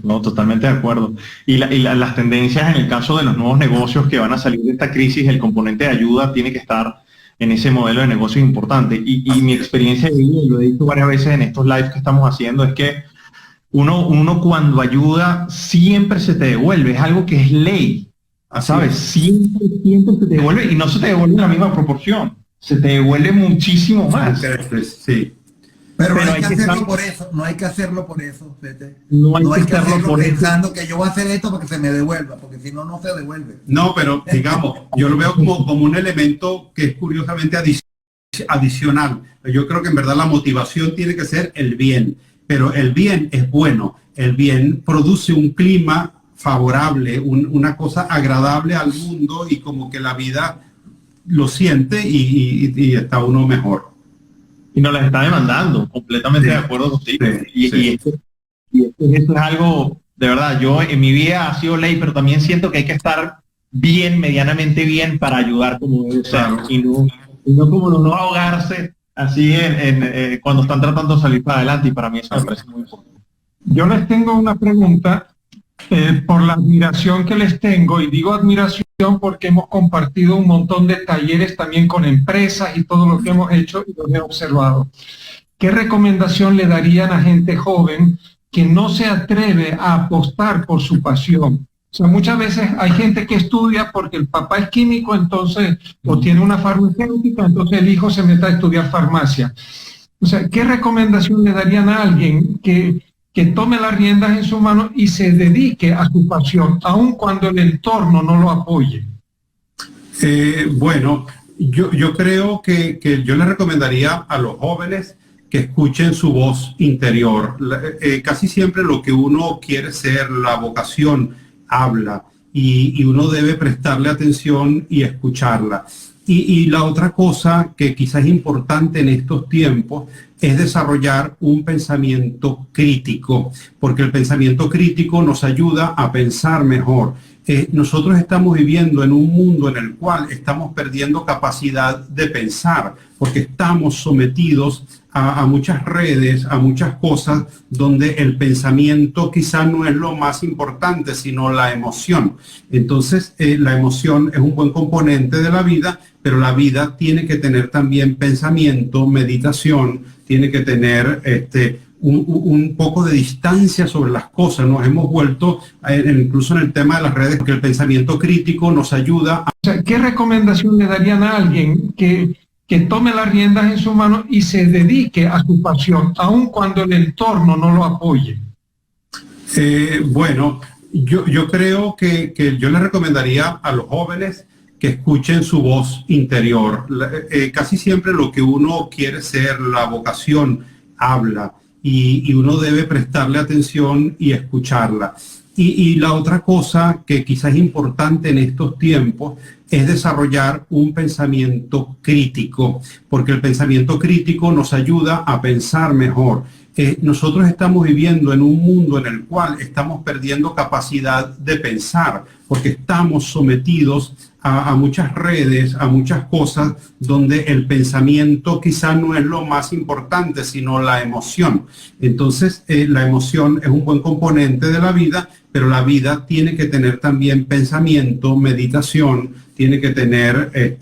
No, totalmente de acuerdo. Y las tendencias en el caso de los nuevos negocios que van a salir de esta crisis, el componente de ayuda tiene que estar en ese modelo de negocio importante. Y mi experiencia de vida, y lo he dicho varias veces en estos lives que estamos haciendo, es que uno cuando ayuda siempre se te devuelve, es algo que es ley, ¿sabes? Siempre se te devuelve, y no se te devuelve en la misma proporción, se te devuelve muchísimo más. Sí. Pero no hay que hacerlo por eso, no hay que hacerlo por eso, Fete. No hay que hacerlo pensando que yo voy a hacer esto para que se me devuelva, porque si no, no se devuelve. No, pero digamos, yo lo veo como un elemento que es curiosamente adicional. Yo creo que en verdad la motivación tiene que ser el bien, pero el bien es bueno, el bien produce un clima favorable, una cosa agradable al mundo, y como que la vida lo siente y está uno mejor. Y nos las está demandando, completamente de acuerdo contigo. Y esto es algo, de verdad, yo en mi vida ha sido ley, pero también siento que hay que estar bien, medianamente bien, para ayudar como debe ser, y no como no ahogarse así cuando están tratando de salir para adelante, y para mí eso me parece muy importante. Yo les tengo una pregunta por la admiración que les tengo, y digo admiración porque hemos compartido un montón de talleres también con empresas y todo lo que hemos hecho y los he observado. ¿Qué recomendación le darían a gente joven que no se atreve a apostar por su pasión? O sea, muchas veces hay gente que estudia porque el papá es químico, entonces, o tiene una farmacéutica, entonces el hijo se mete a estudiar farmacia. O sea, ¿qué recomendación le darían a alguien que tome las riendas en su mano y se dedique a su pasión, aun cuando el entorno no lo apoye? Bueno, yo creo que yo le recomendaría a los jóvenes que escuchen su voz interior. Casi siempre lo que uno quiere ser, la vocación, habla, y uno debe prestarle atención y escucharla. Y la otra cosa que quizás es importante en estos tiempos es desarrollar un pensamiento crítico, porque el pensamiento crítico nos ayuda a pensar mejor. Nosotros estamos viviendo en un mundo en el cual estamos perdiendo capacidad de pensar, porque estamos sometidos a muchas redes, a muchas cosas donde el pensamiento quizá no es lo más importante, sino la emoción. Entonces, la emoción es un buen componente de la vida, pero la vida tiene que tener también pensamiento, meditación, tiene que tener un poco de distancia sobre las cosas. Nos hemos vuelto, incluso en el tema de las redes, porque el pensamiento crítico nos ayuda a... O sea, ¿qué recomendación le darían a alguien que tome las riendas en su mano y se dedique a su pasión, aun cuando el entorno no lo apoye? Bueno, yo creo que yo le recomendaría a los jóvenes que escuchen su voz interior. Casi siempre lo que uno quiere ser, la vocación, habla, y uno debe prestarle atención y escucharla. Y la otra cosa que quizás es importante en estos tiempos es desarrollar un pensamiento crítico, porque el pensamiento crítico nos ayuda a pensar mejor. Nosotros estamos viviendo en un mundo en el cual estamos perdiendo capacidad de pensar, porque estamos sometidos a muchas redes, a muchas cosas donde el pensamiento quizá no es lo más importante, sino la emoción. Entonces, la emoción es un buen componente de la vida, pero la vida tiene que tener también pensamiento, meditación, tiene que tener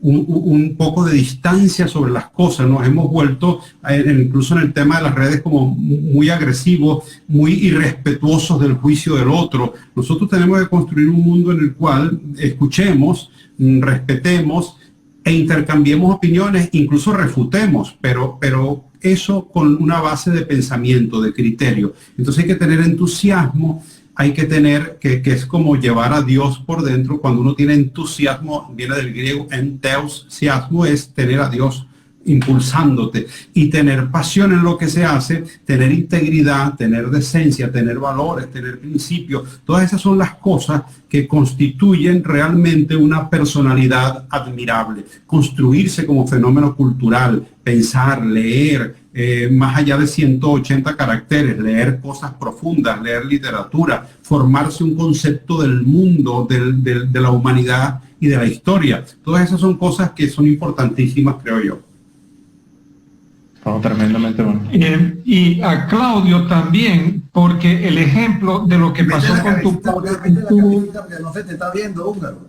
un poco de distancia sobre las cosas. Nos hemos vuelto, incluso en el tema de las redes, como muy agresivos, muy irrespetuosos del juicio del otro. Nosotros tenemos que construir un mundo en el cual escuchemos, respetemos e intercambiemos opiniones, incluso refutemos, pero eso con una base de pensamiento, de criterio. Entonces hay que tener entusiasmo, hay que tener, que es como llevar a Dios por dentro. Cuando uno tiene entusiasmo, viene del griego enteusiasmo, es tener a Dios impulsándote, y tener pasión en lo que se hace, tener integridad, tener decencia, tener valores, tener principios. Todas esas son las cosas que constituyen realmente una personalidad admirable. Construirse como fenómeno cultural, pensar, leer, más allá de 180 caracteres, leer cosas profundas, leer literatura, formarse un concepto del mundo, de la humanidad y de la historia. Todas esas son cosas que son importantísimas, creo yo. Oh, tremendamente bueno. Y a Claudio también, porque el ejemplo de lo que pasó con tu padre... No se te está viendo, húngaro.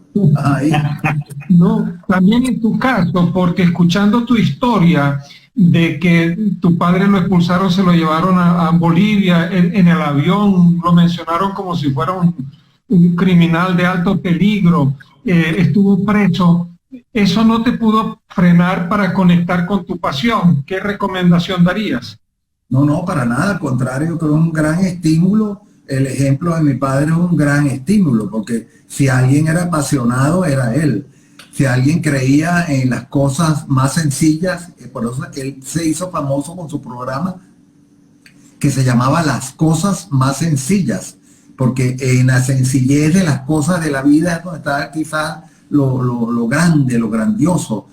No, también en tu caso, porque escuchando tu historia de que tu padre lo expulsaron, se lo llevaron a Bolivia en el avión, lo mencionaron como si fuera un criminal de alto peligro, estuvo preso. ¿Eso no te pudo frenar para conectar con tu pasión? ¿Qué recomendación darías? No, para nada, al contrario, creo que es un gran estímulo. El ejemplo de mi padre es un gran estímulo, porque si alguien era apasionado, era él. Si alguien creía en las cosas más sencillas, por eso él se hizo famoso con su programa que se llamaba Las Cosas Más Sencillas, porque en la sencillez de las cosas de la vida es donde está quizás lo grande, lo grandioso.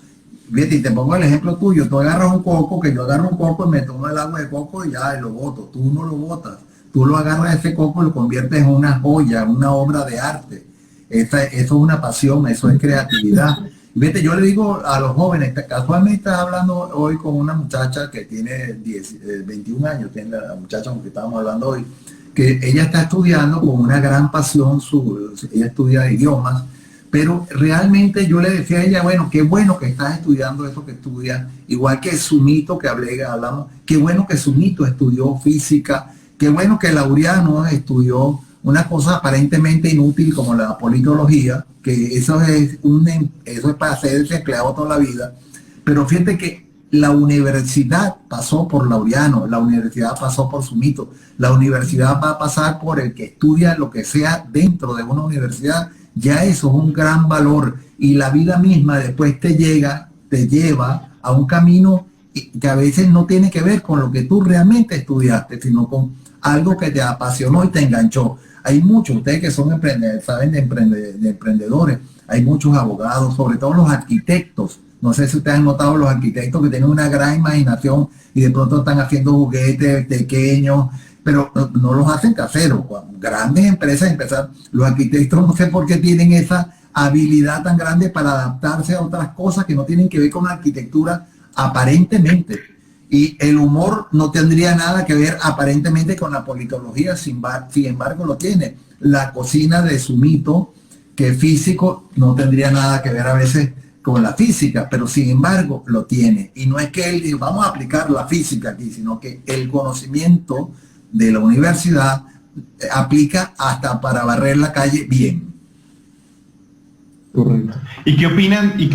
Fíjate, y te pongo el ejemplo tuyo. Tú agarras un coco, que yo agarro un coco y me tomo el agua de coco y ya lo boto. Tú no lo botas. Tú lo agarras ese coco y lo conviertes en una joya, una obra de arte. Eso es una pasión, eso es creatividad. Fíjate, yo le digo a los jóvenes, casualmente estaba hablando hoy con una muchacha que tiene 21 años, tiene la muchacha con que estábamos hablando hoy, que ella está estudiando con una gran pasión, ella estudia idiomas, pero realmente yo le decía a ella, bueno, qué bueno que estás estudiando eso que estudias, igual que Sumito que hablamos, qué bueno que Sumito estudió física, qué bueno que Laureano estudió una cosa aparentemente inútil como la politología, que eso es para ser desempleado toda la vida, pero fíjate que la universidad pasó por Laureano, la universidad pasó por Sumito, la universidad va a pasar por el que estudia lo que sea dentro de una universidad. Ya eso es un gran valor, y la vida misma después te lleva a un camino que a veces no tiene que ver con lo que tú realmente estudiaste, sino con algo que te apasionó y te enganchó. Hay muchos, ustedes que son emprendedores, saben de emprendedores, hay muchos abogados, sobre todo los arquitectos. No sé si ustedes han notado los arquitectos que tienen una gran imaginación y de pronto están haciendo juguetes pequeños, pero no los hacen caseros. Grandes empresas empezaron, los arquitectos no sé por qué tienen esa habilidad tan grande para adaptarse a otras cosas que no tienen que ver con la arquitectura aparentemente. Y el humor no tendría nada que ver aparentemente con la politología, sin embargo lo tiene. La cocina de Sumito, que es físico, no tendría nada que ver a veces con la física, pero sin embargo lo tiene. Y no es que él diga, vamos a aplicar la física aquí, sino que el conocimiento de la universidad aplica hasta para barrer la calle bien. Correcto. ¿Y qué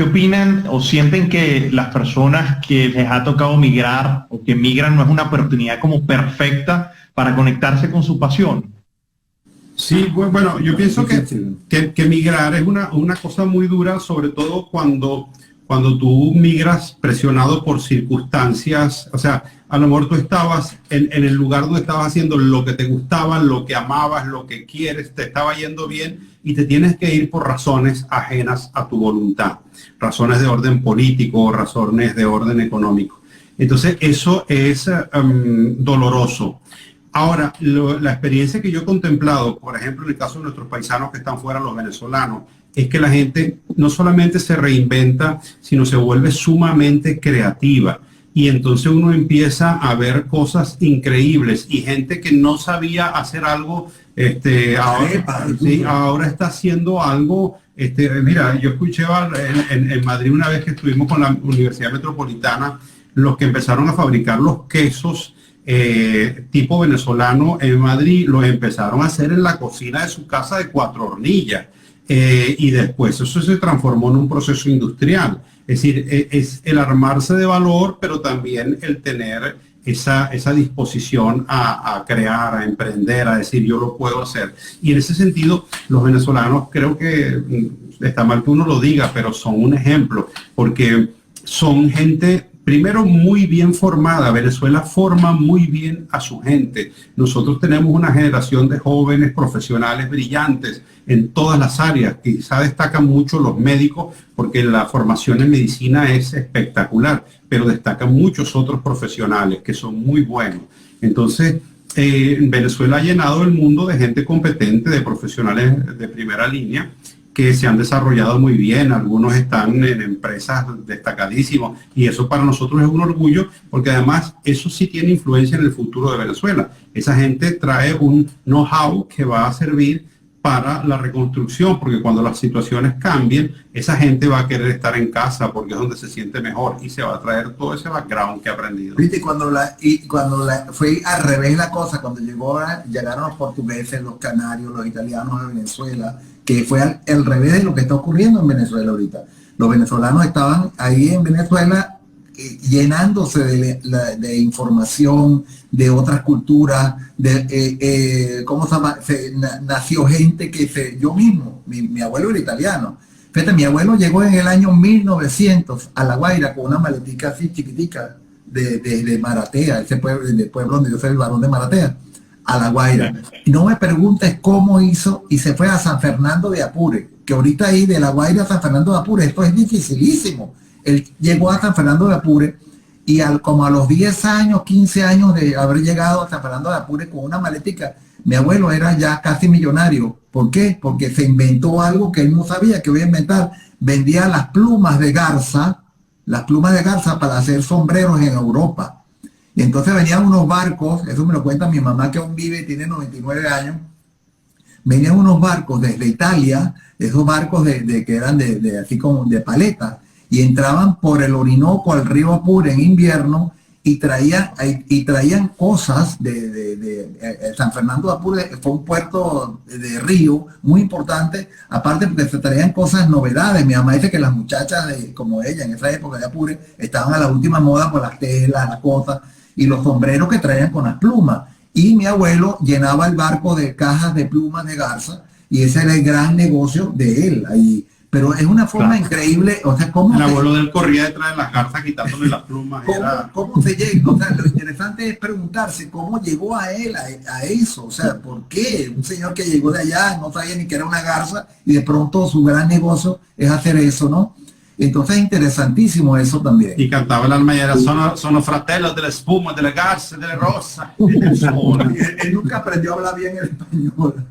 opinan o sienten que las personas que les ha tocado migrar o que migran no es una oportunidad como perfecta para conectarse con su pasión? Sí, bueno, yo pienso que migrar es una cosa muy dura, sobre todo cuando tú migras presionado por circunstancias. O sea, a lo mejor tú estabas en el lugar donde estabas haciendo lo que te gustaba, lo que amabas, lo que quieres, te estaba yendo bien, y te tienes que ir por razones ajenas a tu voluntad, razones de orden político, razones de orden económico. Entonces eso es doloroso. Ahora, la experiencia que yo he contemplado, por ejemplo, en el caso de nuestros paisanos que están fuera, los venezolanos, es que la gente no solamente se reinventa, sino se vuelve sumamente creativa. Y entonces uno empieza a ver cosas increíbles, y gente que no sabía hacer algo, ahora está haciendo algo. Mira, yo escuché en Madrid una vez que estuvimos con la Universidad Metropolitana, los que empezaron a fabricar los quesos tipo venezolano en Madrid, los empezaron a hacer en la cocina de su casa de 4 hornillas. Y después eso se transformó en un proceso industrial. Es decir, es el armarse de valor, pero también el tener esa disposición a crear, a emprender, a decir yo lo puedo hacer. Y en ese sentido, los venezolanos, creo que está mal que uno lo diga, pero son un ejemplo, porque son gente primero, muy bien formada. Venezuela forma muy bien a su gente. Nosotros tenemos una generación de jóvenes profesionales brillantes en todas las áreas. Quizá destacan mucho los médicos porque la formación en medicina es espectacular, pero destacan muchos otros profesionales que son muy buenos. Entonces, Venezuela ha llenado el mundo de gente competente, de profesionales de primera línea, que se han desarrollado muy bien, algunos están en empresas destacadísimas, y eso para nosotros es un orgullo, porque además eso sí tiene influencia en el futuro de Venezuela. Esa gente trae un know-how que va a servir para la reconstrucción, porque cuando las situaciones cambien, esa gente va a querer estar en casa porque es donde se siente mejor y se va a traer todo ese background que ha aprendido. ¿Viste? Cuando fue al revés la cosa, cuando llegaron los portugueses, los canarios, los italianos a Venezuela, que fue al revés de lo que está ocurriendo en Venezuela ahorita. Los venezolanos estaban ahí en Venezuela llenándose de información de otras culturas, ¿cómo se llama? Nació gente yo mismo, mi abuelo era italiano. Fíjate, mi abuelo llegó en el año 1900 a La Guaira con una maletica así chiquitica de Maratea, ese pueblo donde yo soy el varón de Maratea, a La Guaira. Y no me preguntes cómo hizo, y se fue a San Fernando de Apure, que ahorita ahí de La Guaira a San Fernando de Apure, esto es dificilísimo. Él llegó a San Fernando de Apure y como a los 10 años, 15 años de haber llegado a San Fernando de Apure con una maletica, mi abuelo era ya casi millonario. ¿Por qué? Porque se inventó algo que él no sabía que iba a inventar. Vendía las plumas de garza para hacer sombreros en Europa. Y entonces venían unos barcos, eso me lo cuenta mi mamá que aún vive, tiene 99 años, venían unos barcos desde Italia, esos barcos que eran así como de paletas, y entraban por el Orinoco al río Apure en invierno y traían cosas de San Fernando de Apure. Fue un puerto de río muy importante, aparte porque se traían cosas, novedades. Mi mamá dice que las muchachas como ella en esa época de Apure estaban a la última moda por las telas, las cosas y los sombreros que traían con las plumas, y mi abuelo llenaba el barco de cajas de plumas de garza, y ese era el gran negocio de él ahí. Pero es una forma increíble, o sea, ¿cómo? El abuelo de él corría detrás de las garzas quitándole las plumas. ¿Cómo se llega? O sea, lo interesante es preguntarse cómo llegó a él a eso. O sea, ¿por qué? Un señor que llegó de allá, no sabía ni que era una garza, y de pronto su gran negocio es hacer eso, ¿no? Entonces es interesantísimo eso también. Y cantaba el alma y era sono fratello delle spuma, delle garze, delle rosa. Él nunca aprendió a hablar bien el español.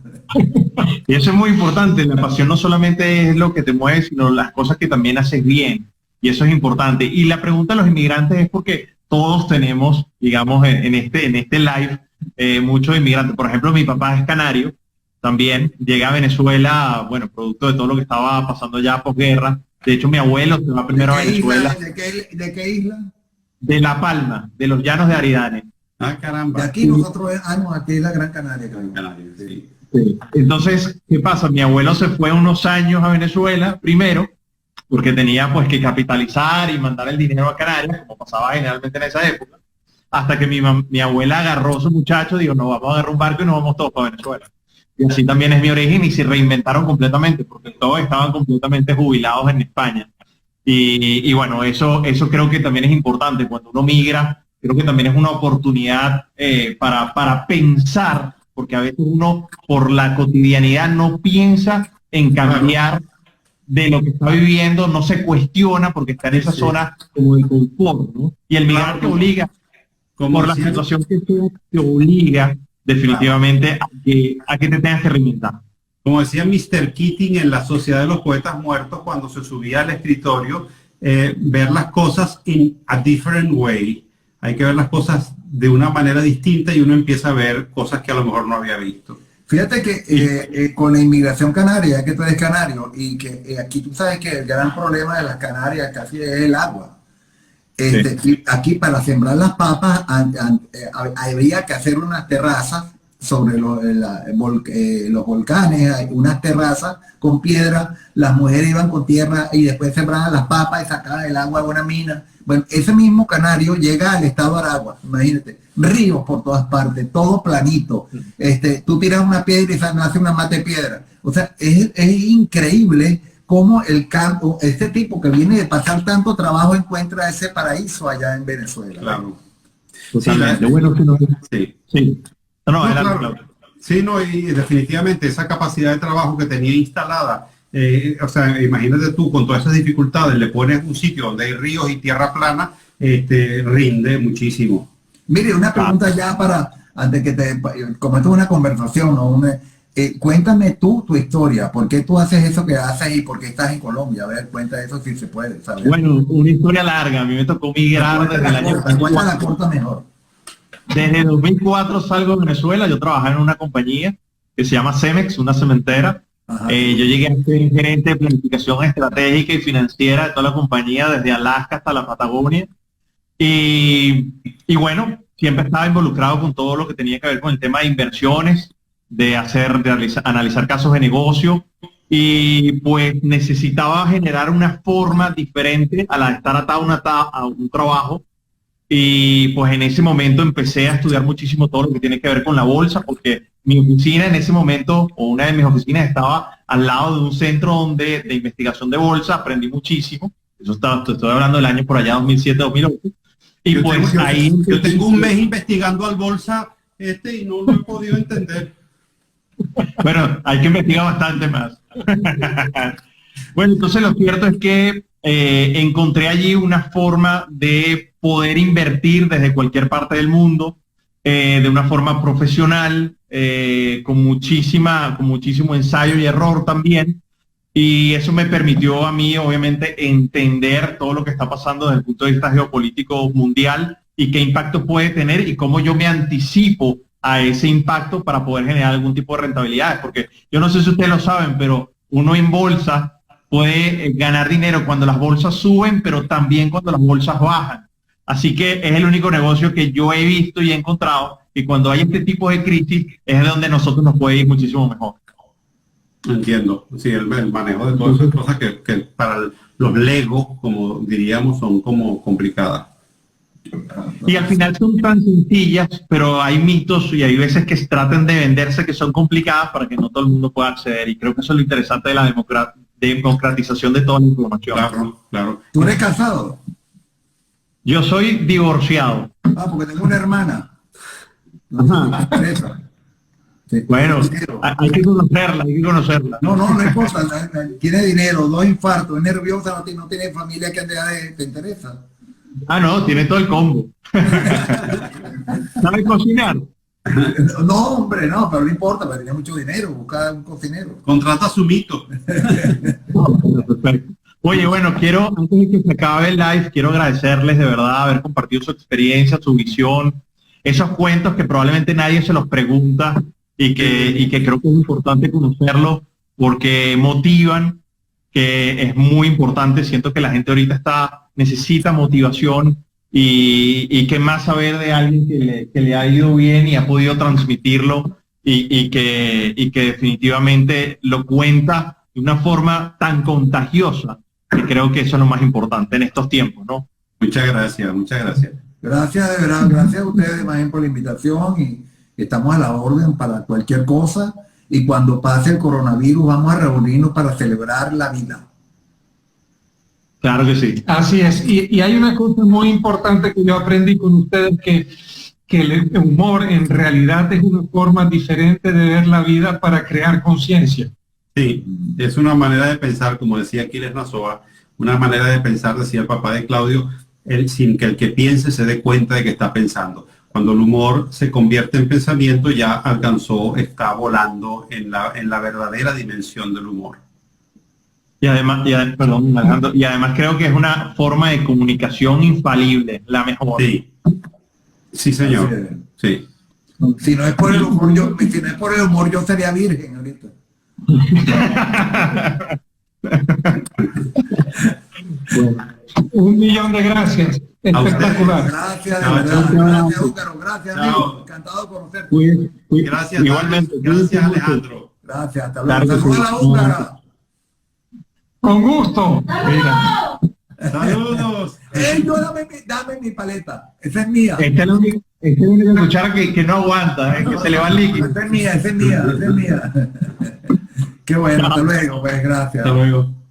Y eso es muy importante. La pasión no solamente es lo que te mueve, sino las cosas que también haces bien. Y eso es importante. Y la pregunta de los inmigrantes es porque todos tenemos, digamos, en este live, muchos inmigrantes. Por ejemplo, mi papá es canario, también llega a Venezuela, bueno, producto de todo lo que estaba pasando ya posguerra. De hecho, mi abuelo se va primero a Venezuela. ¿De qué isla? De La Palma, de los llanos de Aridane. Ah, caramba. De aquí nosotros, aquí es la Gran Canaria. Sí. Sí. Entonces, ¿qué pasa? Mi abuelo se fue unos años a Venezuela, primero, porque tenía pues que capitalizar y mandar el dinero a Canarias, como pasaba generalmente en esa época, hasta que mi abuela agarró a su muchacho, dijo, no, vamos a agarrar un barco y nos vamos todos para Venezuela. Y así también es mi origen, y se reinventaron completamente, porque todos estaban completamente jubilados en España. Y bueno, eso creo que también es importante. Cuando uno migra, creo que también es una oportunidad para pensar, porque a veces uno por la cotidianidad no piensa en cambiar de lo que está viviendo, no se cuestiona porque está en esa zona como de confort, ¿no? Y el migrar te obliga, por la situación que te obliga definitivamente a que te tengas que reinventar. Como decía Mr. Keating en La Sociedad de los Poetas Muertos, cuando se subía al escritorio, ver las cosas in a different way. Hay que ver las cosas de una manera distinta y uno empieza a ver cosas que a lo mejor no había visto. Fíjate que con la inmigración canaria, que tú eres canario, y que aquí tú sabes que el gran problema de las Canarias casi es el agua. Sí. Aquí para sembrar las papas habría que hacer unas terrazas sobre los volcanes, hay unas terrazas con piedra, las mujeres iban con tierra y después sembraban las papas y sacaban el agua de una mina. Bueno, ese mismo canario llega al estado de Aragua, imagínate, ríos por todas partes, todo planito. Tú tiras una piedra y nace una mata de piedra. O sea, es increíble cómo el campo, este tipo que viene de pasar tanto trabajo encuentra ese paraíso allá en Venezuela. Claro. Totalmente. Bueno, Sí. sí. No, adelante, claro. Claudio. Sí, no, y definitivamente esa capacidad de trabajo que tenía instalada, o sea, imagínate tú con todas esas dificultades, le pones un sitio donde hay ríos y tierra plana, rinde muchísimo. Mire, una pregunta ya para, antes que te, como esto es una conversación, ¿no? Cuéntame tú tu historia, ¿por qué tú haces eso que haces y por qué estás en Colombia? A ver, cuenta eso si se puede saber. Bueno, una historia larga. A mí me tocó migrar desde el año... Cuenta la corta mejor. Desde 2004 salgo de Venezuela. Yo trabajaba en una compañía que se llama Cemex, una cementera. Yo llegué a ser gerente de planificación estratégica y financiera de toda la compañía, desde Alaska hasta la Patagonia. Y bueno, siempre estaba involucrado con todo lo que tenía que ver con el tema de inversiones, analizar casos de negocio, y pues necesitaba generar una forma diferente a la de estar atado a un trabajo. Y pues en ese momento empecé a estudiar muchísimo todo lo que tiene que ver con la bolsa, porque mi oficina en ese momento, o una de mis oficinas, estaba al lado de un centro de investigación de bolsa. Aprendí muchísimo. Eso estoy hablando del año por allá 2007-2008. Y pues ahí... Yo tengo un mes investigando al bolsa y no lo he podido entender. Bueno, hay que investigar bastante más. Bueno, entonces lo cierto es que encontré allí una forma de poder invertir desde cualquier parte del mundo, de una forma profesional, con muchísimo ensayo y error también. Y eso me permitió a mí, obviamente, entender todo lo que está pasando desde el punto de vista geopolítico mundial y qué impacto puede tener y cómo yo me anticipo a ese impacto para poder generar algún tipo de rentabilidades. Porque yo no sé si ustedes lo saben, pero uno en bolsa puede ganar dinero cuando las bolsas suben, pero también cuando las bolsas bajan. Así que es el único negocio que yo he visto y he encontrado, y cuando hay este tipo de crisis es de donde nosotros nos puede ir muchísimo mejor. Entiendo, sí, el manejo de todas esas cosas que para los legos, como diríamos, son como complicadas. Y al final son tan sencillas, pero hay mitos y hay veces que se tratan de venderse que son complicadas para que no todo el mundo pueda acceder, y creo que eso es lo interesante de la democratización de toda la información. Claro, claro. ¿Tú eres casado? Yo soy divorciado. Porque tengo una hermana. Ajá. Sí. Bueno, hay que conocerla, No importa, tiene dinero, 2 infartos, es nerviosa, no tiene familia que te interesa. No, tiene todo el combo. ¿Sabe cocinar? No, hombre, no, pero no importa, pero tiene mucho dinero, busca un cocinero. Contrata su mito. Perfecto. Oye, bueno, antes de que se acabe el live, quiero agradecerles de verdad haber compartido su experiencia, su visión, esos cuentos que probablemente nadie se los pregunta y que creo que es importante conocerlos porque motivan, que es muy importante. Siento que la gente ahorita necesita motivación y que más saber de alguien que le ha ido bien y ha podido transmitirlo y que definitivamente lo cuenta de una forma tan contagiosa, que creo que eso es lo más importante en estos tiempos, ¿no? Muchas gracias, muchas gracias. Gracias, de verdad, gracias a ustedes, más bien, por la invitación, y estamos a la orden para cualquier cosa, y cuando pase el coronavirus vamos a reunirnos para celebrar la vida. Claro que sí. Así es, y hay una cosa muy importante que yo aprendí con ustedes, que el humor en realidad es una forma diferente de ver la vida para crear conciencia. Sí, es una manera de pensar, como decía Aquiles Nazoa, una manera de pensar, decía el papá de Claudio, sin que el que piense se dé cuenta de que está pensando. Cuando el humor se convierte en pensamiento, ya está volando en la verdadera dimensión del humor. Y además, perdón, Alejandro, y además creo que es una forma de comunicación infalible, la mejor. Sí, señor. Sí. Si no es por el humor, yo sería virgen ahorita. Bueno, 1.000.000 de gracias. Espectacular. Gracias, de verdad. Gracias, Húngaro. Gracias, amigo. Encantado de conocerte. Gracias, igualmente. Gracias, Alejandro. Gracias, hasta luego. Saludos a la Húngara. Con gusto. Mira. Saludos. Yo dame mi paleta. Esa es mía. Esta es la única cuchara que no aguanta, que se le va el líquido. Esa es mía. Qué bueno, hasta luego, pues gracias. Hasta luego.